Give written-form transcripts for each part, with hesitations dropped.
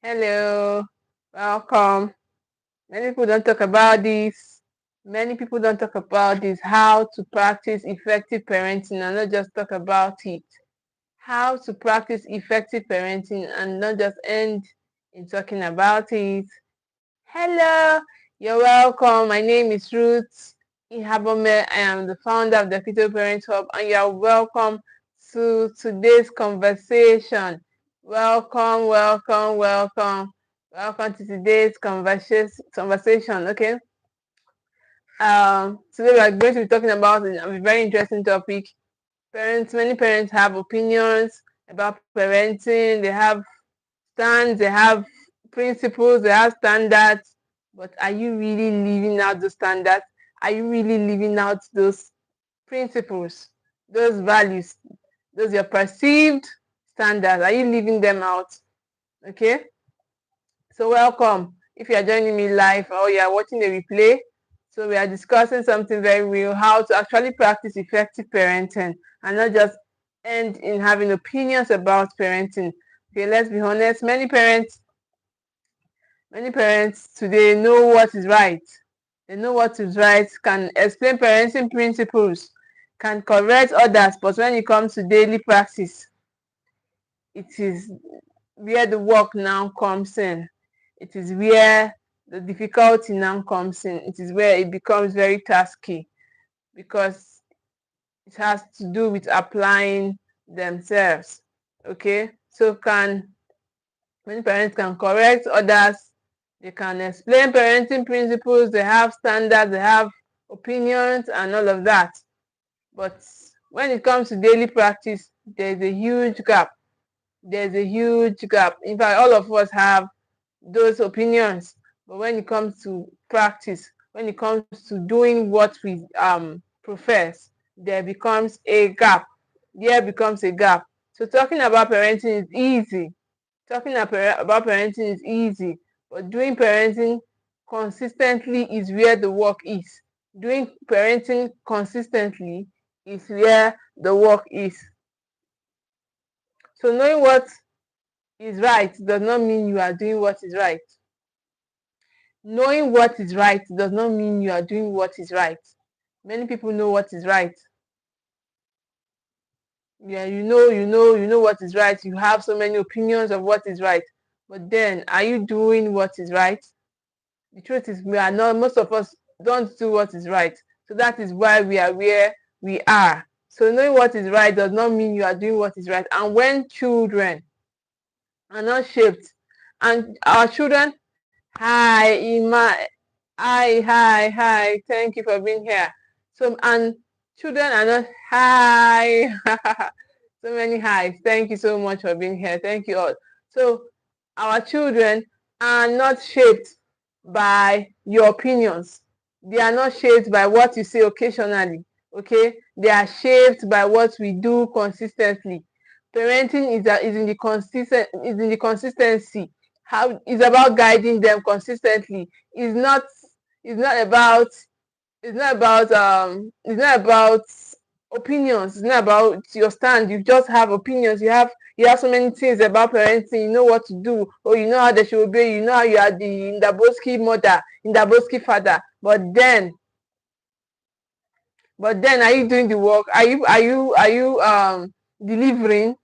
Hello, welcome. Many people don't talk about this. Many people don't talk about this, how to practice effective parenting and not just talk about it. How to practice effective parenting and not just end in talking about it. Hello, you're welcome. My name is Ruth Ikhabomeh. I am the founder of the Keto Parent Hub, and you are welcome to today's conversation. Welcome, welcome, welcome. Welcome to today's conversation. Okay. Today we are going to be talking about a very interesting topic. Many parents have opinions about parenting. They have stands, they have principles, they have standards. But are you really living out those standards? Are you really living out those principles, those values, those your perceived standards? Are you living them out? Okay. So welcome. If you are joining me live or you are watching the replay, so we are discussing something very real, how to actually practice effective parenting and not just end in having opinions about parenting. Okay, let's be honest, many parents today know what is right. They know what is right, can explain parenting principles, can correct others, but when it comes to daily practice, it is where the work now comes in. It is where the difficulty now comes in. It is where it becomes very tasky because it has to do with applying themselves. Okay, so many parents can correct others, they can explain parenting principles, they have standards, they have opinions and all of that. But when it comes to daily practice, there's a huge gap. There's a huge gap. In fact, all of us have those opinions, but when it comes to practice, when it comes to doing what we profess, there becomes a gap. There becomes a gap. So talking about parenting is easy. Talking about parenting is easy, but doing parenting consistently is where the work is. Doing parenting consistently is where the work is. So knowing what is right does not mean you are doing what is right. Knowing what is right does not mean you are doing what is right. Many people know what is right. Yeah, you know what is right. You have so many opinions of what is right. But then, are you doing what is right? The truth is, we are not. Most of us don't do what is right. So that is why we are where we are. So knowing what is right does not mean you are doing what is right. And when children are not shaped, and our children, hi, Ima, hi. Thank you for being here. So, and children are not, hi. So many highs. Thank you so much for being here. Thank you all. So, our children are not shaped by your opinions. They are not shaped by what you say occasionally. Okay, they are shaped by what we do consistently. Parenting is in the consistency. How is about guiding them consistently. It's not about it's not about opinions. It's not about your stand. You just have opinions. You have so many things about parenting. You know what to do, or you know how they should obey. You know how you are the Ndaboski mother, Ndaboski father. But then are you doing the work? Are you delivering?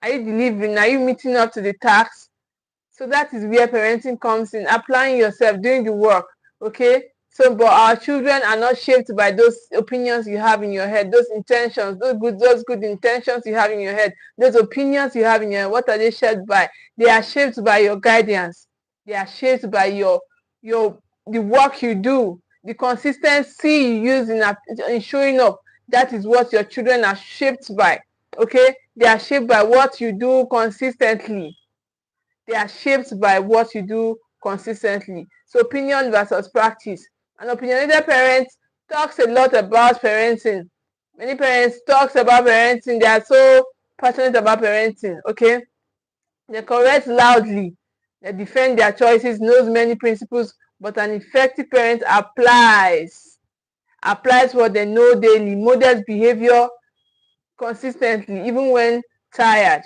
Are you delivering? Are you meeting up to the task? So that is where parenting comes in, applying yourself, doing the work. Okay. So, but our children are not shaped by those opinions you have in your head, those intentions, those good intentions you have in your head, those opinions you have in your head. What are they shaped by? They are shaped by your guidance. They are shaped by your the work you do, the consistency you use in showing up. That is what your children are shaped by. Okay, they are shaped by what you do consistently. They are shaped by what you do consistently. So opinion versus practice. An opinionated parent talks a lot about parenting. Many parents talks about parenting. They are so passionate about parenting. Okay, they correct loudly. They defend their choices. Knows many principles, but an effective parent applies what they know daily. Models behavior consistently, even when tired.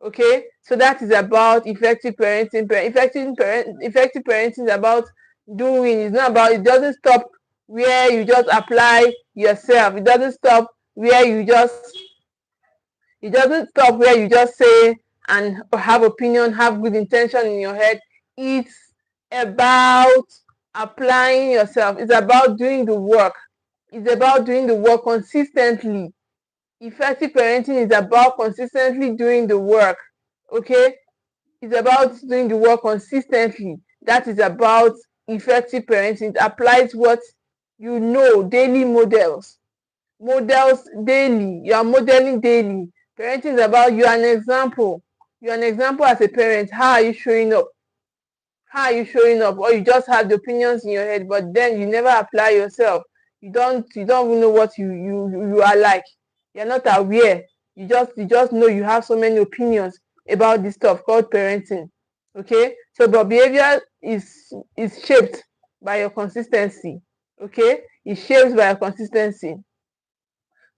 Okay, So that is about effective parenting. Effective parenting is about doing. It's not about. It doesn't stop where you just apply yourself. It doesn't stop where you just. It doesn't stop where you just say and have opinion, have good intention in your head. It's about applying yourself. It's about doing the work. It's about doing the work consistently. Effective parenting is about consistently doing the work. Okay? It's about doing the work consistently. That is about effective parenting. It applies what you know, daily models. Models daily. You are modeling daily. Parenting is about you are an example. You are an example as a parent. How are you showing up? How are you showing up? Or you just have the opinions in your head, but then you never apply yourself. You don't even know what you are like. You're not aware. You just know you have so many opinions about this stuff called parenting. Okay? So but behavior is shaped by your consistency. Okay? It's shaped by your consistency.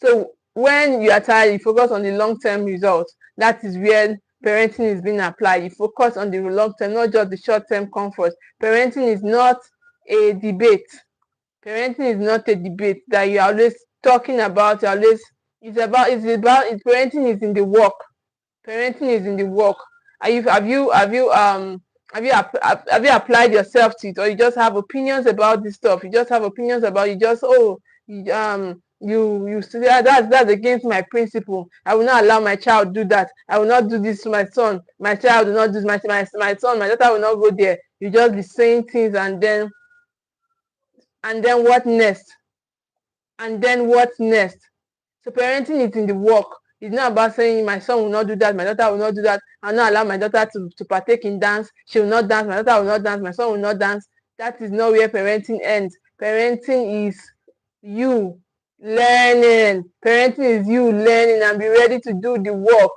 So when you are tired, you focus on the long-term results. That is where parenting is being applied. You focus on the long term, not just the short-term comfort. Parenting is not a debate. Parenting is not a debate that you are always talking about. You're always parenting is in the work. Parenting is in the work. Have you applied yourself to it, or you just have opinions about this stuff? You just have opinions about you just you say that's against my principle. I will not allow my child do that. I will not do this to my son. My child will not do my son, my daughter will not go there. You just be saying things and then what next? And then what next? So parenting is in the work. It's not about saying my son will not do that, my daughter will not do that. I'll not allow my daughter to partake in dance. She will not dance, my daughter will not dance, my son will not dance. That is not where parenting ends. Parenting is you learning. Parenting is you learning and be ready to do the work.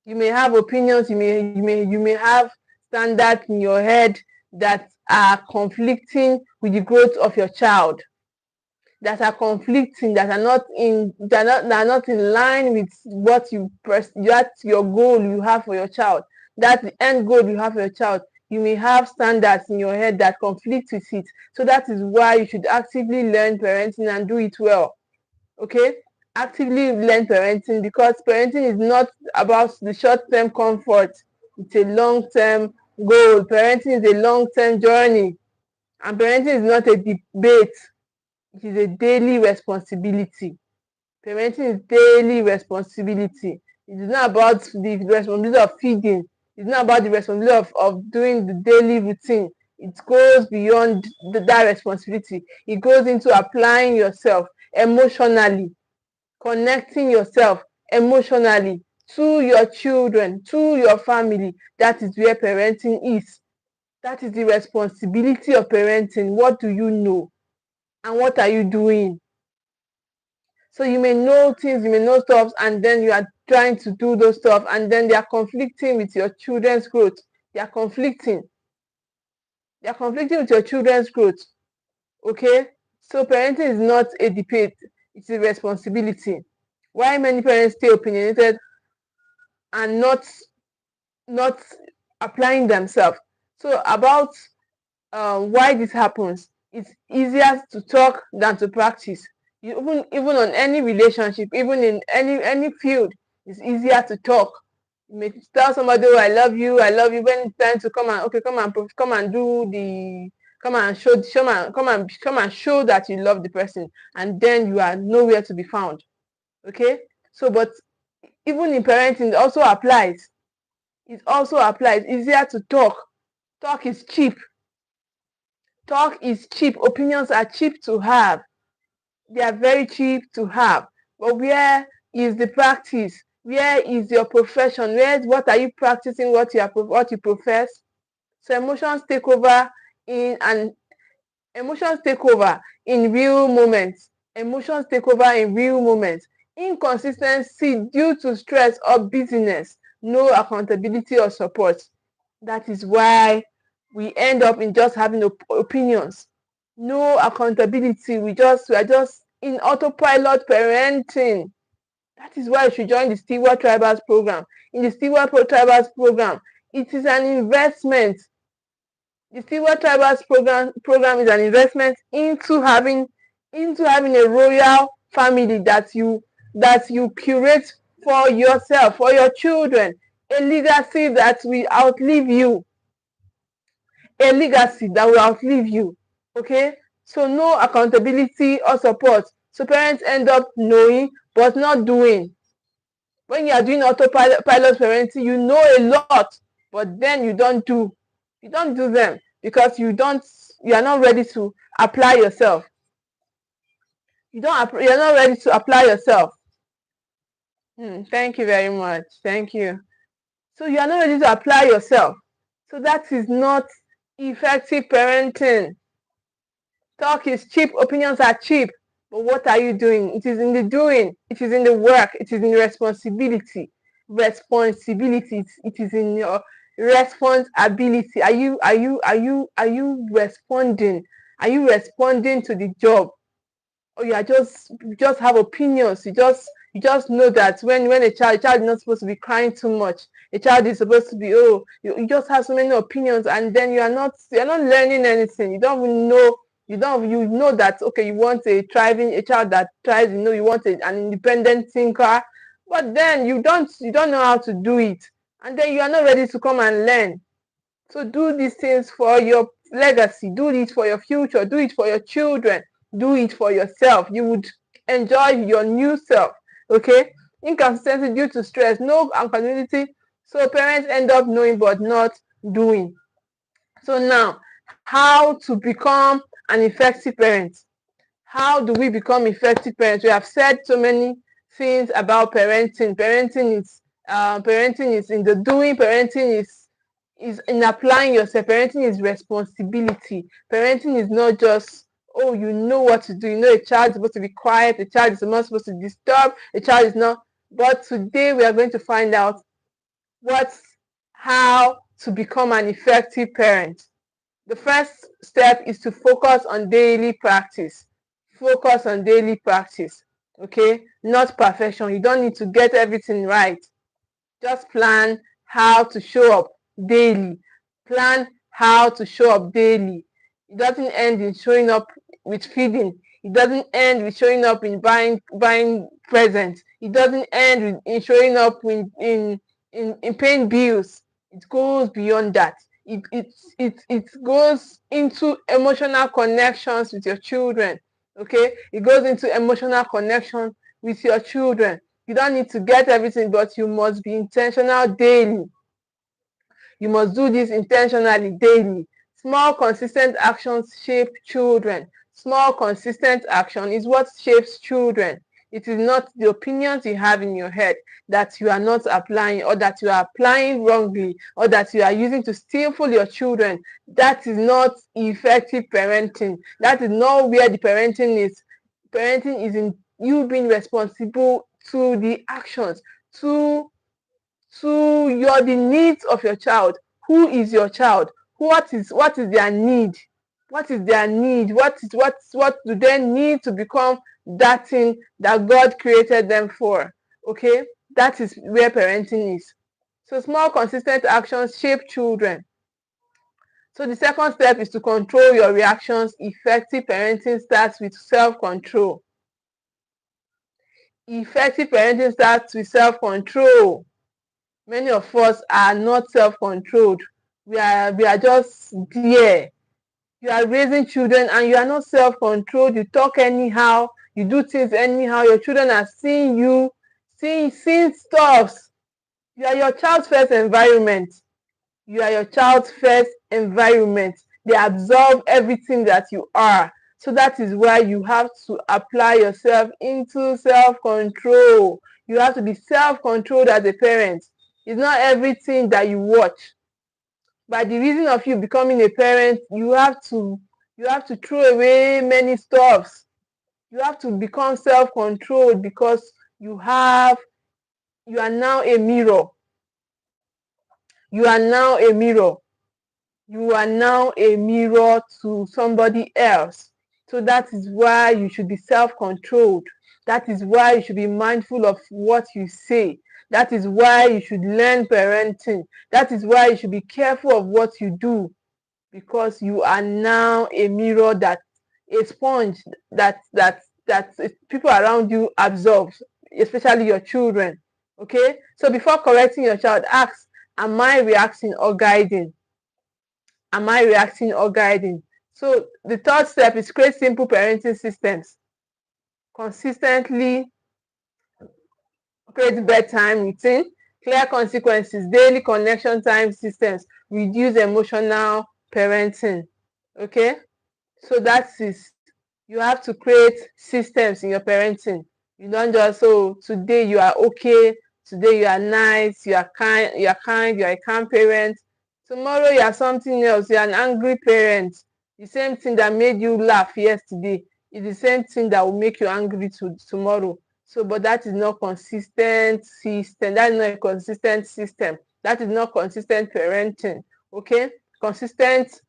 You may have opinions, you may have standards in your head that are conflicting with the growth of your child, that are conflicting, that are not in line with what that's your goal you have for your child. That's the end goal you have for your child. You may have standards in your head that conflict with it. So that is why you should actively learn parenting and do it well. Okay? Actively learn parenting, because parenting is not about the short-term comfort. It's a long-term goal. Parenting is a long-term journey. And parenting is not a debate. It is a daily responsibility. Parenting is daily responsibility. It is not about the responsibility of feeding. It's not about the responsibility of doing the daily routine. It goes beyond that responsibility. It goes into applying yourself emotionally, connecting yourself emotionally to your children, to your family. That is where parenting is. That is the responsibility of parenting. What do you know? And what are you doing? So you may know things, you may know stuff, and then you are trying to do those stuff, and then they are conflicting with your children's growth. They are conflicting. They are conflicting with your children's growth. Okay? So parenting is not a debate, it's a responsibility. Why many parents stay opinionated and not applying themselves. So about why this happens, it's easier to talk than to practice. Even on any relationship, even in any field, it's easier to talk. You may tell somebody, oh, I love you, when it's time to come and do the come and show that you love the person, and then you are nowhere to be found. Okay? So but even in parenting, it also applies. It also applies. Easier to talk. Talk is cheap. Talk is cheap. Opinions are cheap to have. They are very cheap to have. But where is the practice? Where is your profession? What are you practicing? What you profess? So emotions take over in real moments. Emotions take over in real moments. Inconsistency due to stress or busyness. No accountability or support. That is why we end up in just having opinions. No accountability. We are just in autopilot parenting. That is why you should join the Steward Tribals program. In the Steward Tribals program, it is an investment. The Steward Tribals program is an investment into having a royal family that you curate for yourself, for your children, a legacy that will outlive you, a legacy that will outlive you. Okay, so no accountability or support. So parents end up knowing but not doing. When you are doing autopilot parenting, you know a lot, but then you don't do them because you are not ready to apply yourself. You're not ready to apply yourself. Thank you very much. Thank you. So you are not ready to apply yourself. So that is not effective parenting. Talk is cheap, opinions are cheap. But what are you doing? It is in the doing, it is in the work, it is in the responsibility. It is in your responsibility. Are you responding? Are you responding to the job? Or you are just have opinions. You just know that when a child is not supposed to be crying too much. A child is supposed to be, you just have so many opinions, and then you're not learning anything. You don't even know. You know that, okay, you want a child that thrives. You want an independent thinker, but then you don't know how to do it, and then you are not ready to come and learn. So do these things for your legacy. Do it for your future. Do it for your children. Do it for yourself. You would enjoy your new self. Okay? Inconsistency due to stress, no accountability. So parents end up knowing but not doing. So now, how to become an effective parent? How do we become effective parents? We have said so many things about parenting. Parenting is in the doing. Parenting is in applying yourself. Parenting is responsibility. Parenting is not just, oh, you know what to do. A child is supposed to be quiet. A child is not supposed to disturb. A child is not. But today we are going to find out how to become an effective parent. The first step is to focus on daily practice. Focus on daily practice. Okay? Not perfection. You don't need to get everything right. Just plan how to show up daily. Plan how to show up daily. It doesn't end in showing up with feeding. It doesn't end with showing up in buying presents. It doesn't end in showing up in paying bills. It goes beyond that. It goes into emotional connections with your children. Okay? It goes into emotional connection with your children. You don't need to get everything, but you must be intentional daily. You must do this intentionally daily. Small, consistent actions shape children. Small, consistent action is what shapes children. It is not the opinions you have in your head that you are not applying, or that you are applying wrongly, or that you are using to stifle your children. That is not effective parenting. That is not where the parenting is. Parenting is in you being responsible to the actions, to the needs of your child. Who is your child? What is their need? What is their need? What do they need to become that thing that God created them for? Okay, that is where parenting is. So small, consistent actions shape children. So the second step is to control your reactions. Effective parenting starts with self-control. Effective parenting starts with self-control. Many of us are not self-controlled. We are just there. You are raising children and you are not self-controlled. You talk anyhow. You do things anyhow. Your children are seeing you, seeing stuffs. You are your child's first environment. You are your child's first environment. They absorb everything that you are. So that is why you have to apply yourself into self-control. You have to be self-controlled as a parent. It's not everything that you watch. By the reason of you becoming a parent, you have to throw away many stuffs. You have to become self-controlled because you are now a mirror. You are now a mirror. You are now a mirror to somebody else. So that is why you should be self-controlled. That is why you should be mindful of what you say. That is why you should learn parenting. That is why you should be careful of what you do, because you are now a mirror, that a sponge that people around you absorb, especially your children. Okay, so before correcting your child, ask, am I reacting or guiding? Am I reacting or guiding? So the third step is create simple parenting systems. Consistently create bedtime routine, clear consequences, daily connection time systems, reduce emotional parenting. Okay, so that is, you have to create systems in your parenting. You don't just, so today you are okay, today you are nice, you are a calm parent. Tomorrow you are something else, you are an angry parent. The same thing that made you laugh yesterday is the same thing that will make you angry tomorrow. So, but that is not consistent system. That is not a consistent system. That is not consistent parenting. Okay, consistent,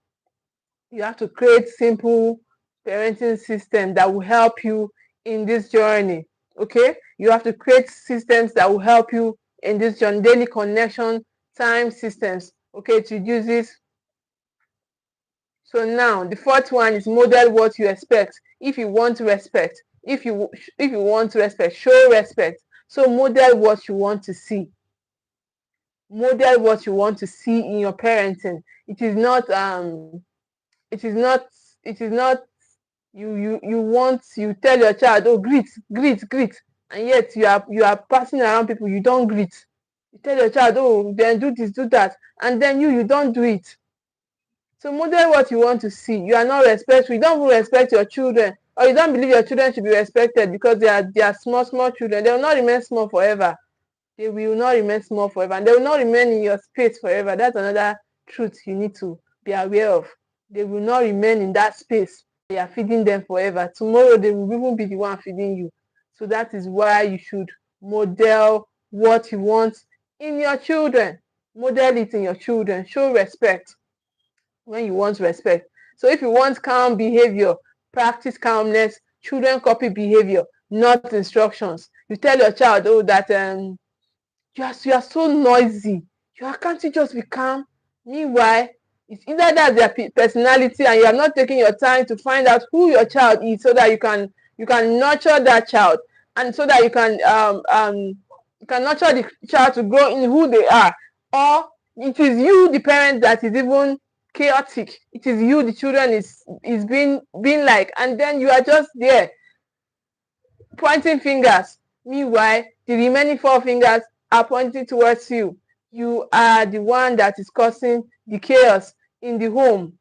you have to create simple parenting system that will help you in this journey. Okay, you have to create systems that will help you in this journey. Daily connection time systems, okay, to use this. So now the fourth one is model what you expect. If you want to respect, if you want to respect, show respect. So model what you want to see. Model what you want to see in your parenting. It is not you tell your child, oh, greet, and yet you are passing around people you don't greet. You tell your child, oh, then do this, do that, and then you don't do it. So model what you want to see. You are not respectful, you don't even respect your children, or you don't believe your children should be respected because they are small children. They will not remain small forever. They will not remain small forever, and they will not remain in your space forever. That's another truth you need to be aware of. They will not remain in that space. You are feeding them forever. Tomorrow they will even be the one feeding you. So that is why you should model what you want in your children. Model it in your children. Show respect when you want respect. So if you want calm behavior, practice calmness. Children copy behavior, not instructions. You tell your child, oh, that you are so noisy. Can't you just be calm? Meanwhile, it's either that their personality, and you are not taking your time to find out who your child is, so that you can nurture that child, and so that you can nurture the child to grow in who they are. Or it is you, the parent, that is even chaotic. It is you, the children is being like, and then you are just there pointing fingers. Meanwhile, the remaining four fingers are pointing towards you. You are the one that is causing the chaos in the home.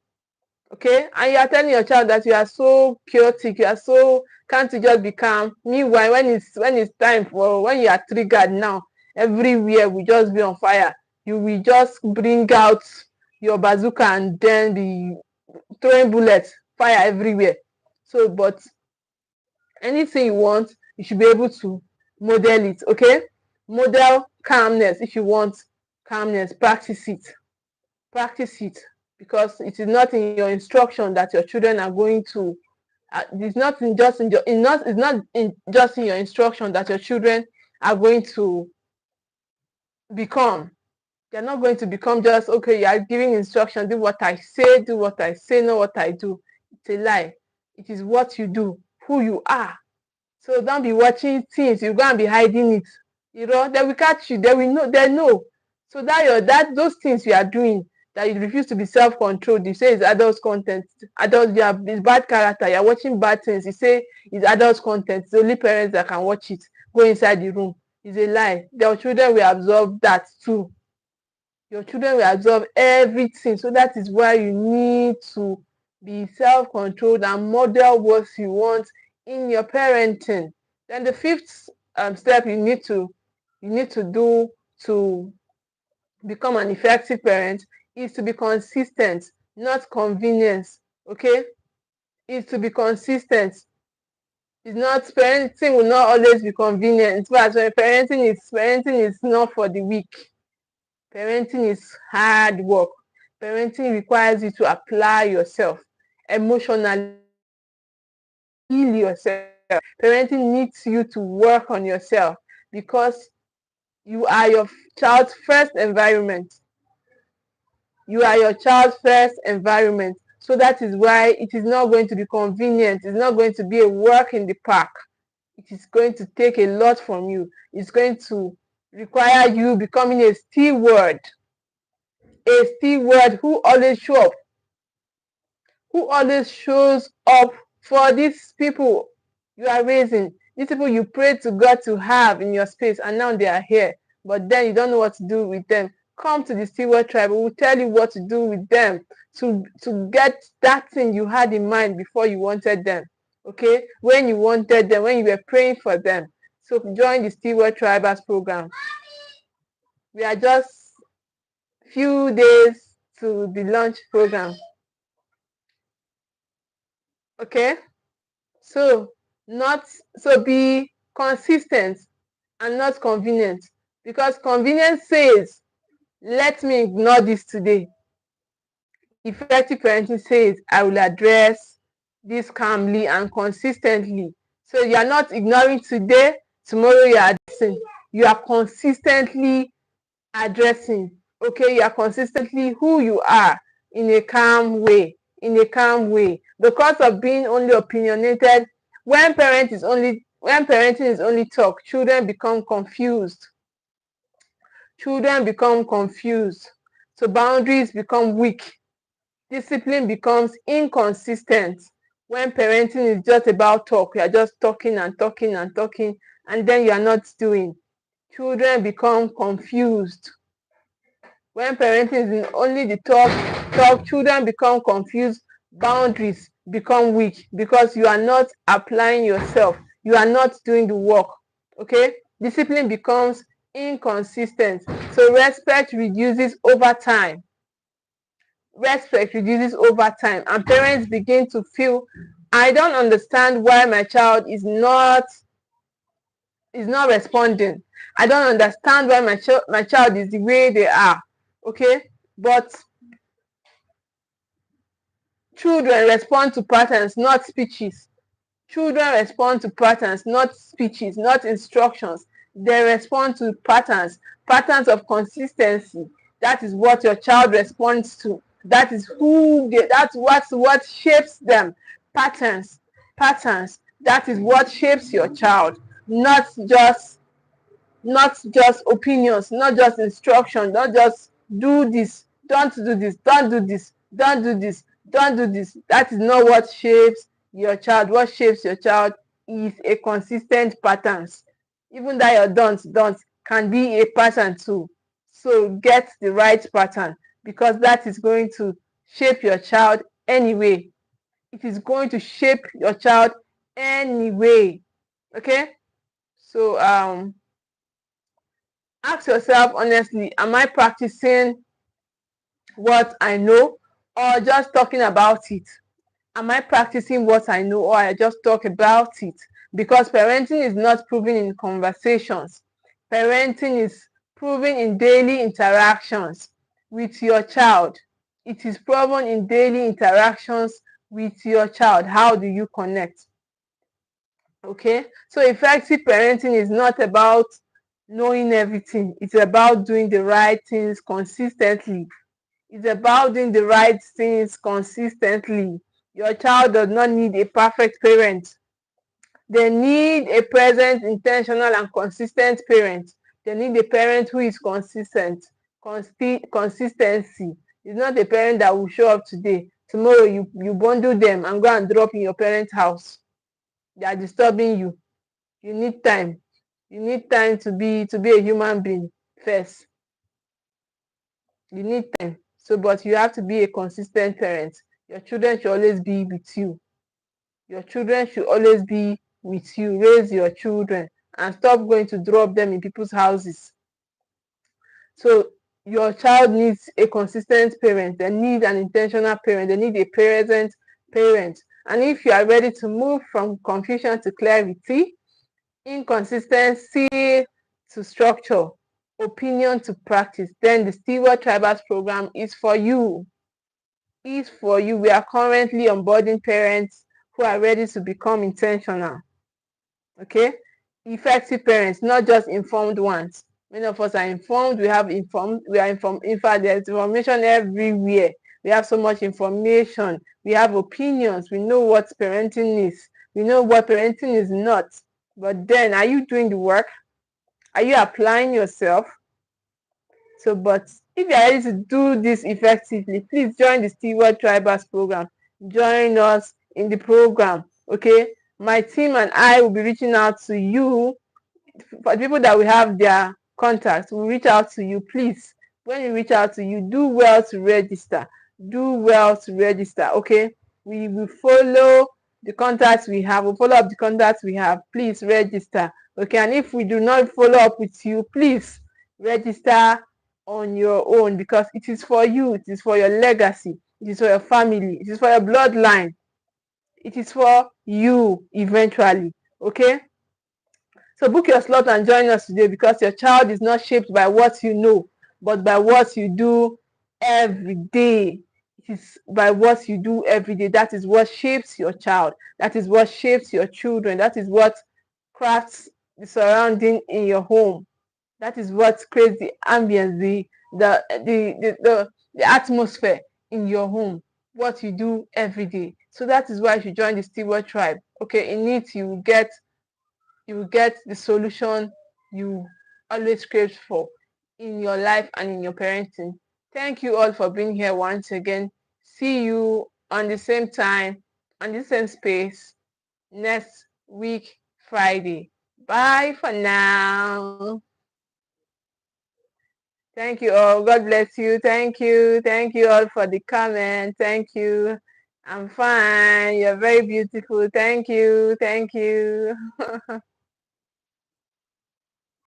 Okay, and you are telling your child that you are so chaotic, can't you just be calm? Meanwhile, when it's time for, when you are triggered now, everywhere will just be on fire. You will just bring out your bazooka and then be throwing bullets, fire everywhere. So, but anything you want, you should be able to model it. Okay, model calmness. If you want calmness, practice it, because it is not in your instruction that your children are going to it's not in just in, in not it's not in just in your instruction that your children are going to become. They're not going to become just, okay, you are giving instruction, do what I say, not what I do. It's a lie. It is what you do, who you are. So don't be watching things, you're going to be hiding it. They will catch you, they will know, they know. So those things you are doing, that you refuse to be self-controlled, you say it's adult content. It's bad character, you're watching bad things, you say it's adult content, it's only parents that can watch it. Go inside the room. It's a lie. Their children will absorb that too. Your children will absorb everything. So that is why you need to be self-controlled and model what you want in your parenting. Then the fifth step you need to do to become an effective parent is to be consistent, not convenience. Okay, is to be consistent. It's not, parenting will not always be convenient. But parenting is not for the weak. Parenting is hard work. Parenting requires you to apply yourself emotionally, heal yourself. Parenting needs you to work on yourself because you are your child's first environment. You are your child's first environment. So that is why it is not going to be convenient. It's not going to be a walk in the park. It is going to take a lot from you. It's going to require you becoming a steward who always shows up for these people you are raising, these people you pray to God to have in your space, and now they are here, but then you don't know what to do with them. Come to the steward tribe. We will tell you what to do with them to get that thing you had in mind before you wanted them. Okay, when you wanted them, when you were praying for them. So join the steward tribers program. We are just few days to the launch program. Okay, so be consistent and not convenient, because convenience says, let me ignore this today. Effective parenting says, I will address this calmly and consistently. So you are not ignoring today, tomorrow you are addressing. You are consistently addressing. Okay, you are consistently who you are in a calm way. Because of being only opinionated, when parenting is only talk, children become confused. So boundaries become weak. Discipline becomes inconsistent. When parenting is just about talk, you are just talking and talking and talking, and then you are not doing. Children become confused. When parenting is only the talk, children become confused, boundaries become weak because you are not applying yourself. You are not doing the work. Okay? Discipline becomes inconsistent. So respect reduces over time. And parents begin to feel, I don't understand why my child is not responding. I don't understand why my child is the way they are. Okay, but children respond to patterns, not speeches. Children respond to patterns, not speeches, not instructions. They respond to patterns of consistency. That is what your child responds to. That is what shapes them. Patterns. That is what shapes your child, not just opinions, not just instruction, not just do this, don't do this, don't do this, don't do this, don't do this. That is not what shapes your child. What shapes your child is a consistent patterns. Even that your don't can be a pattern too. So get the right pattern, because that is going to shape your child anyway. It is going to shape your child anyway. Okay, so ask yourself honestly, am I practicing what I know or just talking about it? Am I practicing what I know or I just talk about it? Because parenting is not proven in conversations. Parenting is proven in daily interactions with your child. It is proven in daily interactions with your child. How do you connect? Okay, so effective parenting is not about knowing everything. It's about doing the right things consistently. Your child does not need a perfect parent. They need a present, intentional, and consistent parent. They need a parent who is consistent. Consistency is not a parent that will show up today. Tomorrow you bundle them and go and drop in your parent's house. They are disturbing you. You need time. You need time to be a human being first. You need time. So, but you have to be a consistent parent. Your children should always be with you. Raise your children and stop going to drop them in people's houses. So your child needs a consistent parent. They need an intentional parent. They need a present parent. And if you are ready to move from confusion to clarity, inconsistency to structure, opinion to practice, then the Steward Tribals program is for you. We are currently onboarding parents who are ready to become intentional. Okay, effective parents, not just informed ones. Many of us are informed. We have informed. We are informed. In fact, there's information everywhere. We have so much information. We have opinions. We know what parenting is. We know what parenting is not. But then, are you doing the work? Are you applying yourself? So, but if you are ready to do this effectively, please join the Steward Tribers program. Join us in the program. Okay, my team and I will be reaching out to you. For the people that we have their contacts, we'll reach out to you. Please, when we reach out to you, do well to register. Do well to register. Okay, we will follow the contacts we have. We'll follow up the contacts we have. Please register. Okay, and if we do not follow up with you, please register on your own, because it is for you. It is for your legacy. It is for your family. It is for your bloodline. It is for you eventually. Okay, so book your slot and join us today, because your child is not shaped by what you know, but by what you do every day. It is by what you do every day. That is what shapes your child. That is what shapes your children. That is what crafts the surrounding in your home. That is what creates the ambience, the atmosphere in your home. What you do every day. So that is why you should join the Steward tribe. Okay, in it you will get the solution you always craved for in your life and in your parenting. Thank you all for being here once again. See you on the same time, on the same space next week, Friday. Bye for now. Thank you all. God bless you. Thank you. Thank you all for the comment. Thank you. I'm fine. You're very beautiful. Thank you. Thank you.